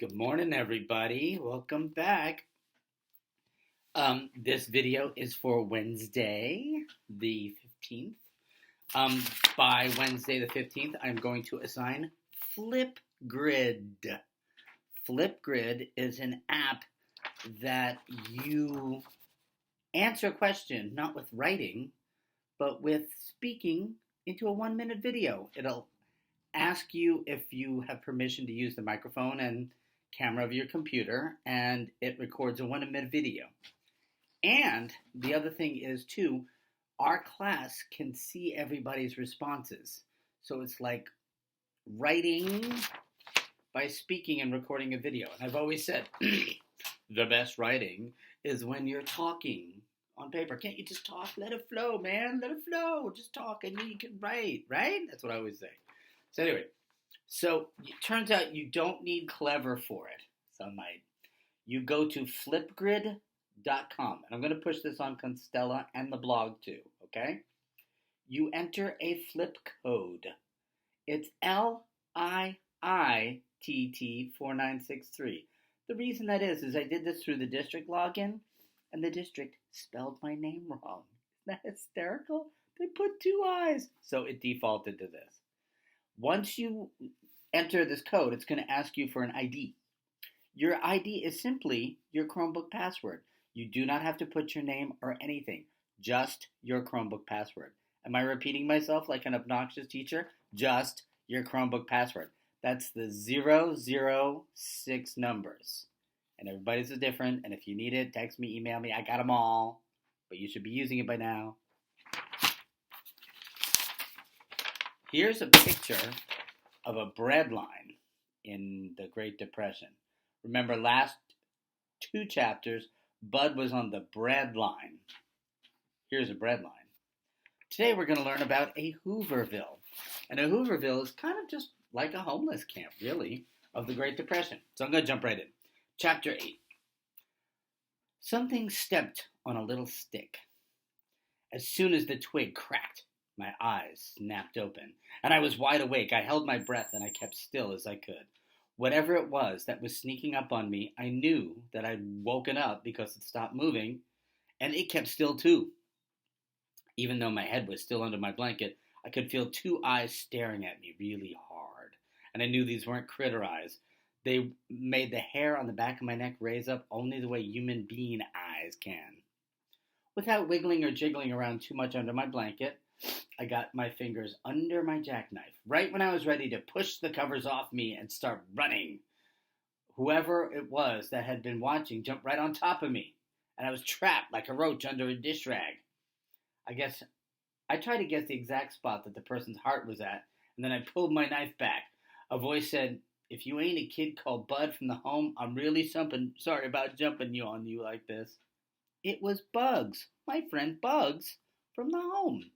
Good morning, everybody. Welcome back. This video is for Wednesday, the 15th. Um, by Wednesday, the 15th, I'm going to assign Flipgrid. Flipgrid is an app that you answer a question, not with writing, but with speaking into a 1 minute video. It'll ask you if you have permission to use the microphone and camera of your computer, and it records a 1 minute video. And the other thing is, too, our class can see everybody's responses. So it's like writing by speaking and recording a video. And I've always said the best writing is when you're talking on paper. Can't you just talk? Let it flow, man. Let it flow. Just talk and you can write, right? That's what I always say. So anyway, it turns out you don't need Clever for it. You go to flipgrid.com. And I'm going to push this on Constella and the blog too, okay? You enter a flip code. It's LIITT4963. The reason that is I did this through the district login, and the district spelled my name wrong. Isn't that hysterical? They put two I's. So it defaulted to this. Once you enter this code, it's going to ask you for an ID. Your ID is simply your Chromebook password. You do not have to put your name or anything, just your Chromebook password. Am I repeating myself like an obnoxious teacher? Just your Chromebook password. That's the 006 numbers. And everybody's is different, and if you need it, text me, email me. I got them all, but you should be using it by now. Here's a picture of a bread line in the Great Depression. Remember, last two chapters, Bud was on the bread line. Here's a bread line. Today we're going to learn about a Hooverville. And a Hooverville is kind of just like a homeless camp, really, of the Great Depression. So I'm going to jump right in. Chapter 8. Something stepped on a little stick. As soon as the twig cracked, my eyes snapped open, and I was wide awake. I held my breath, and I kept still as I could. Whatever it was that was sneaking up on me, I knew that I'd woken up because it stopped moving, and it kept still too. Even though my head was still under my blanket, I could feel two eyes staring at me really hard, and I knew these weren't critter eyes. They made the hair on the back of my neck raise up only the way human being eyes can. Without wiggling or jiggling around too much under my blanket, I got my fingers under my jackknife, right when I was ready to push the covers off me and start running. Whoever it was that had been watching jumped right on top of me, and I was trapped like a roach under a dish rag. I tried to guess the exact spot that the person's heart was at, and then I pulled my knife back. A voice said, "If you ain't a kid called Bud from the home, I'm really sorry about jumping on you like this." It was Bugs, my friend Bugs, from the home.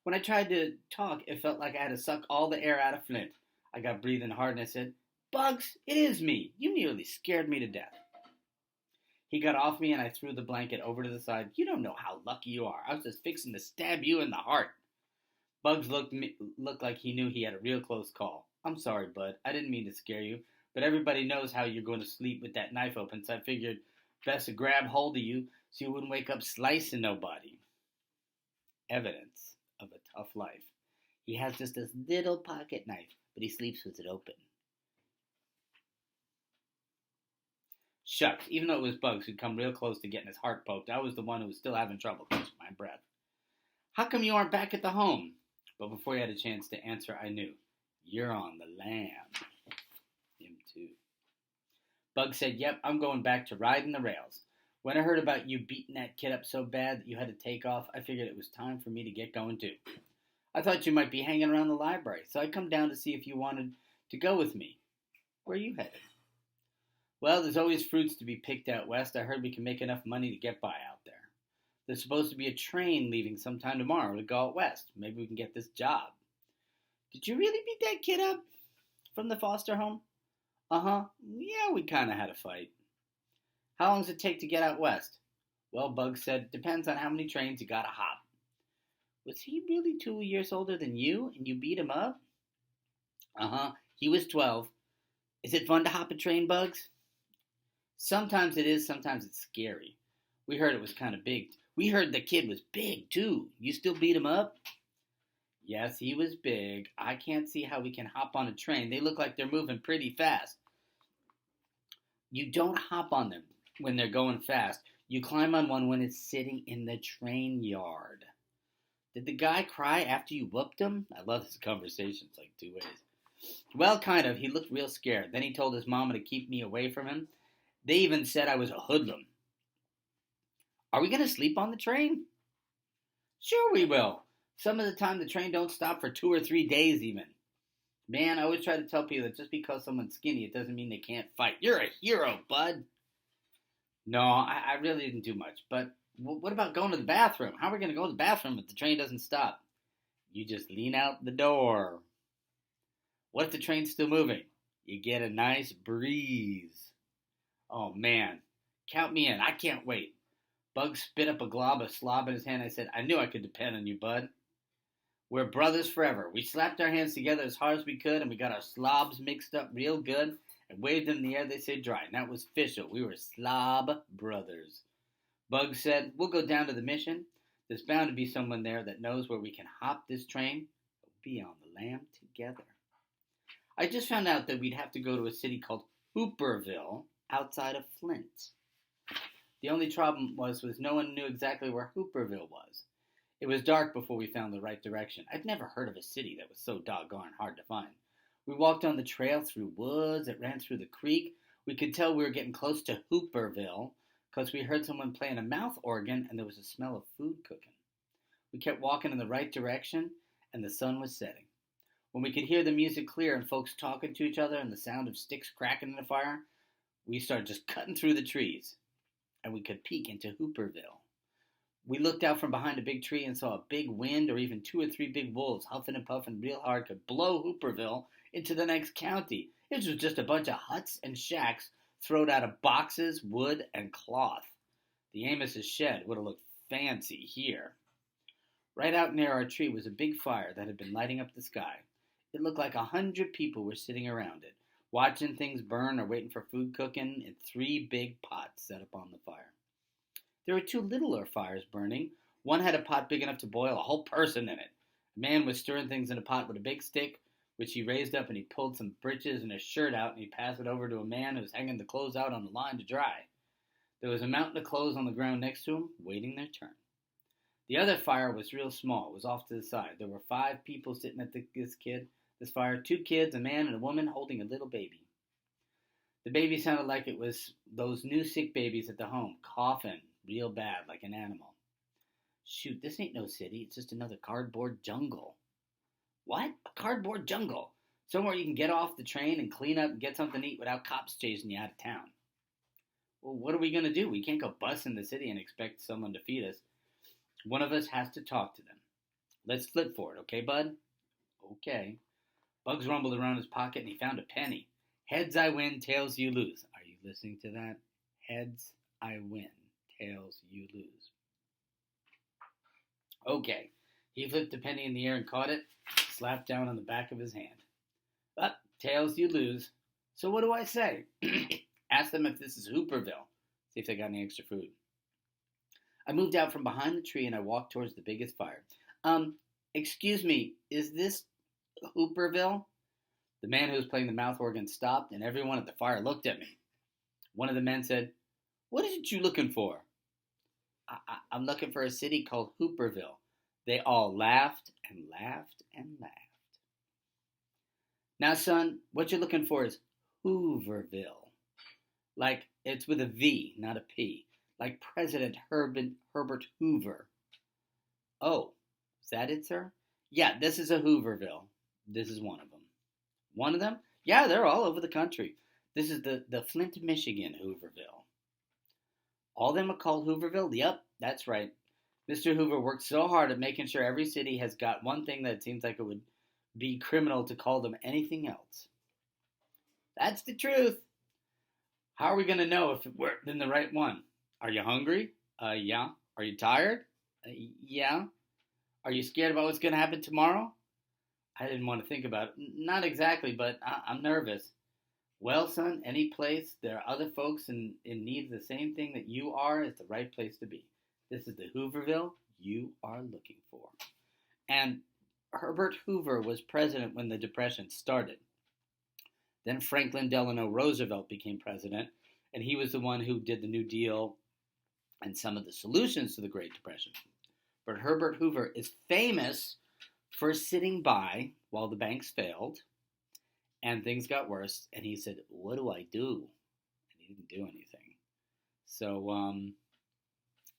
When I tried to talk, it felt like I had to suck all the air out of Flint. I got breathing hard and I said, "Bugs, it is me. You nearly scared me to death." He got off me and I threw the blanket over to the side. "You don't know how lucky you are. I was just fixing to stab you in the heart." Bugs looked like he knew he had a real close call. "I'm sorry, Bud. I didn't mean to scare you, but everybody knows how you're going to sleep with that knife open, so I figured best to grab hold of you so you wouldn't wake up slicing nobody." Evidence of a tough life. He has just this little pocket knife, but he sleeps with it open. Shucks, even though it was Bugs who'd come real close to getting his heart poked, I was the one who was still having trouble catching my breath. "How come you aren't back at the home?" But before he had a chance to answer, I knew. "You're on the lam." Him too. Bugs said, "Yep, I'm going back to riding the rails. When I heard about you beating that kid up so bad that you had to take off, I figured it was time for me to get going too. I thought you might be hanging around the library, so I come down to see if you wanted to go with me. Where are you headed?" "Well, there's always fruits to be picked out west. I heard we can make enough money to get by out there. There's supposed to be a train leaving sometime tomorrow to go out west. Maybe we can get this job." "Did you really beat that kid up from the foster home?" "Uh-huh. Yeah, we kind of had a fight." "How long does it take to get out west?" "Well," Bugs said, "depends on how many trains you gotta hop." "Was he really 2 years older than you, and you beat him up?" "Uh-huh. He was 12. Is it fun to hop a train, Bugs? Sometimes it is, sometimes it's scary. We heard it was kind of big. We heard the kid was big, too. You still beat him up? Yes, he was big. I can't see how we can hop on a train. They look like they're moving pretty fast. You don't hop on them when they're going fast. You climb on one when it's sitting in the train yard. Did the guy cry after you whooped him? I love this conversation. It's like two ways. Well, kind of. He looked real scared. Then he told his mama to keep me away from him. They even said I was a hoodlum. Are we going to sleep on the train? Sure we will. Some of the time the train don't stop for 2 or 3 days even. Man, I always try to tell people that just because someone's skinny, it doesn't mean they can't fight. You're a hero, bud. No, I really didn't do much. But what about going to the bathroom? How are we going to go to the bathroom if the train doesn't stop? You just lean out the door. What if the train's still moving? You get a nice breeze. Oh, man. Count me in. I can't wait. Bug spit up a glob of slob in his hand. I said, I knew I could depend on you, bud. We're brothers forever. We slapped our hands together as hard as we could, and we got our slobs mixed up real good and waved them in the air. They said dry. And that was official. We were slob brothers. Bug said, we'll go down to the mission. There's bound to be someone there that knows where we can hop this train. We'll be on the lam together. I just found out that we'd have to go to a city called Hooperville outside of Flint. The only problem was no one knew exactly where Hooperville was. It was dark before we found the right direction. I'd never heard of a city that was so doggone hard to find. We walked on the trail through woods that ran through the creek. We could tell we were getting close to Hooperville because we heard someone playing a mouth organ and there was a smell of food cooking. We kept walking in the right direction and the sun was setting. When we could hear the music clear and folks talking to each other and the sound of sticks cracking in the fire, we started just cutting through the trees and we could peek into Hooperville. We looked out from behind a big tree and saw a big wind or even 2 or 3 big wolves huffing and puffing real hard could blow Hooperville into the next county. It was just a bunch of huts and shacks thrown out of boxes, wood, and cloth. The Amos's shed would have looked fancy here. Right out near our tree was a big fire that had been lighting up the sky. It looked like 100 people were sitting around it, watching things burn or waiting for food cooking in 3 big pots set up on the fire. There were 2 littler fires burning. One had a pot big enough to boil a whole person in it. A man was stirring things in a pot with a big stick, which he raised up and he pulled some breeches and a shirt out and he passed it over to a man who was hanging the clothes out on the line to dry. There was a mountain of clothes on the ground next to him, waiting their turn. The other fire was real small. It was off to the side. There were 5 people sitting at this fire, 2 kids, a man and a woman holding a little baby. The baby sounded like it was those new sick babies at the home, coughing real bad like an animal. Shoot, this ain't no city. It's just another cardboard jungle. What? A cardboard jungle? Somewhere you can get off the train and clean up and get something to eat without cops chasing you out of town. Well, what are we going to do? We can't go bust in the city and expect someone to feed us. One of us has to talk to them. Let's flip for it, okay, bud? Okay. Bugs rumbled around his pocket and he found a penny. Heads I win, tails you lose. Are you listening to that? Heads I win, tails you lose. Okay. He flipped a penny in the air and caught it, slapped down on the back of his hand. But tails you lose. So what do I say? Ask them if this is Hooperville. See if they got any extra food. I moved out from behind the tree and I walked towards the biggest fire. Excuse me, is this Hooperville? The man who was playing the mouth organ stopped and everyone at the fire looked at me. One of the men said, "What is it you looking for?" I'm looking for a city called Hooperville. They all laughed and laughed and laughed. Now, son, what you're looking for is Hooverville. Like, it's with a V, not a P. Like President Herbert Hoover. Oh, is that it, sir? Yeah, this is a Hooverville. This is one of them. One of them? Yeah, they're all over the country. This is the Flint, Michigan Hooverville. All of them are called Hooverville? Yep, that's right. Mr. Hoover worked so hard at making sure every city has got one thing that it seems like it would be criminal to call them anything else. That's the truth. How are we going to know if we're in the right one? Are you hungry? Yeah. Are you tired? Yeah. Are you scared about what's going to happen tomorrow? I didn't want to think about it. Not exactly, but I'm nervous. Well, son, any place there are other folks in need of the same thing that you are is the right place to be. This is the Hooverville you are looking for. And Herbert Hoover was president when the Depression started. Then Franklin Delano Roosevelt became president, and he was the one who did the New Deal and some of the solutions to the Great Depression. But Herbert Hoover is famous for sitting by while the banks failed and things got worse, and he said, "What do I do?" And he didn't do anything. So,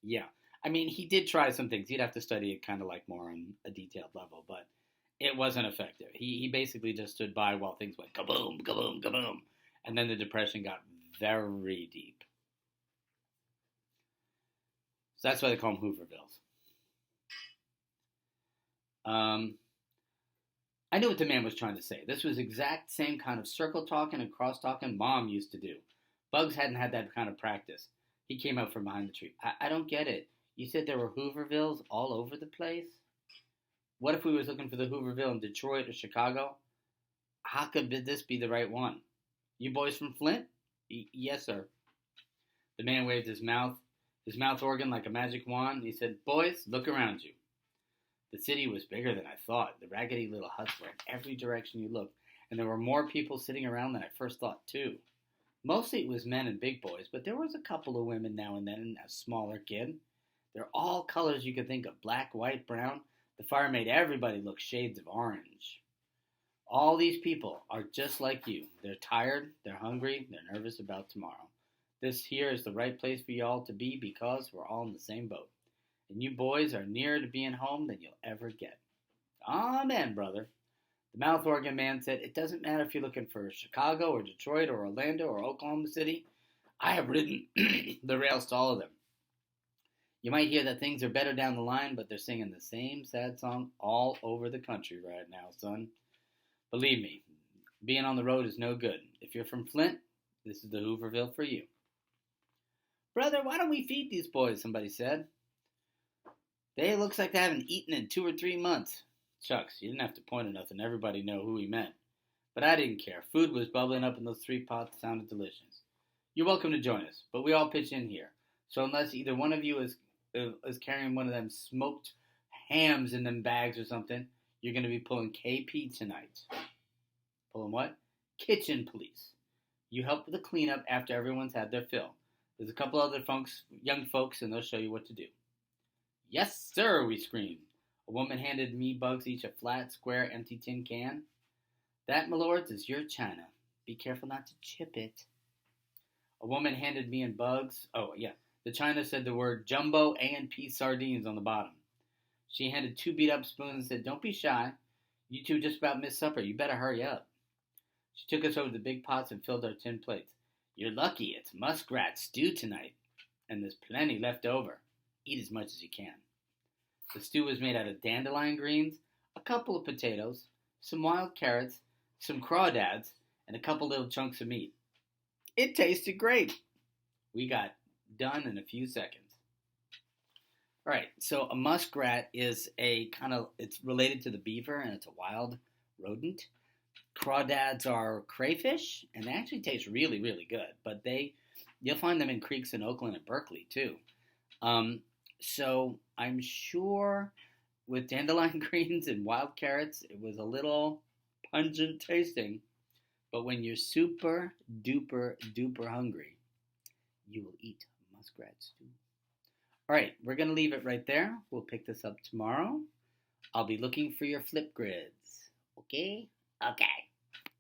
yeah. I mean, he did try some things. You'd have to study it kind of like more on a detailed level, but it wasn't effective. He basically just stood by while things went kaboom, kaboom, kaboom. And then the Depression got very deep. So that's why they call them Hoovervilles. I knew what the man was trying to say. This was exact same kind of circle talking and cross talking Mom used to do. Bugs hadn't had that kind of practice. He came out from behind the tree. I don't get it. You said there were Hoovervilles all over the place? What if we was looking for the Hooverville in Detroit or Chicago? How could this be the right one? You boys from Flint? Yes, sir. The man waved his mouth organ like a magic wand. He said, "Boys, look around you." The city was bigger than I thought. The raggedy little huts were in every direction you looked, and there were more people sitting around than I first thought, too. Mostly it was men and big boys, but there was a couple of women now and then and a smaller kid. They're all colors you could think of, black, white, brown. The fire made everybody look shades of orange. All these people are just like you. They're tired, they're hungry, they're nervous about tomorrow. This here is the right place for y'all to be because we're all in the same boat. And you boys are nearer to being home than you'll ever get. Amen, brother. The mouth organ man said, "It doesn't matter if you're looking for Chicago or Detroit or Orlando or Oklahoma City. I have ridden the rails to all of them. You might hear that things are better down the line, but they're singing the same sad song all over the country right now, son. Believe me, being on the road is no good. If you're from Flint, this is the Hooverville for you." "Brother, why don't we feed these boys?" somebody said. "They looks like they haven't eaten in 2 or 3 months. Shucks, you didn't have to point at nothing. Everybody know who he meant. But I didn't care. Food was bubbling up in those 3 pots. Sounded delicious. You're welcome to join us, but we all pitch in here. So unless either one of you is carrying one of them smoked hams in them bags or something, you're going to be pulling KP tonight." Pulling what? Kitchen police. You help with the cleanup after everyone's had their fill. There's a couple other young folks, and they'll show you what to do. "Yes, sir," we screamed. A woman handed me Bugs each a flat, square, empty tin can. "That, my lords, is your china. Be careful not to chip it." A woman handed me and Bugs, the china said the word jumbo A&P sardines on the bottom. She handed 2 beat-up spoons and said, "Don't be shy. You two just about missed supper. You better hurry up." She took us over the big pots and filled our tin plates. "You're lucky. It's muskrat stew tonight, and there's plenty left over. Eat as much as you can." The stew was made out of dandelion greens, a couple of potatoes, some wild carrots, some crawdads, and a couple little chunks of meat. It tasted great. We got done in a few seconds. All right, so a muskrat is it's related to the beaver, and it's a wild rodent. Crawdads are crayfish, and they actually taste really, really good. But you'll find them in creeks in Oakland and Berkeley, too. So I'm sure with dandelion greens and wild carrots, it was a little pungent tasting. But when you're super duper duper hungry, you will eat muskrat stew. All right, we're going to leave it right there. We'll pick this up tomorrow. I'll be looking for your flip grids. Okay? Okay.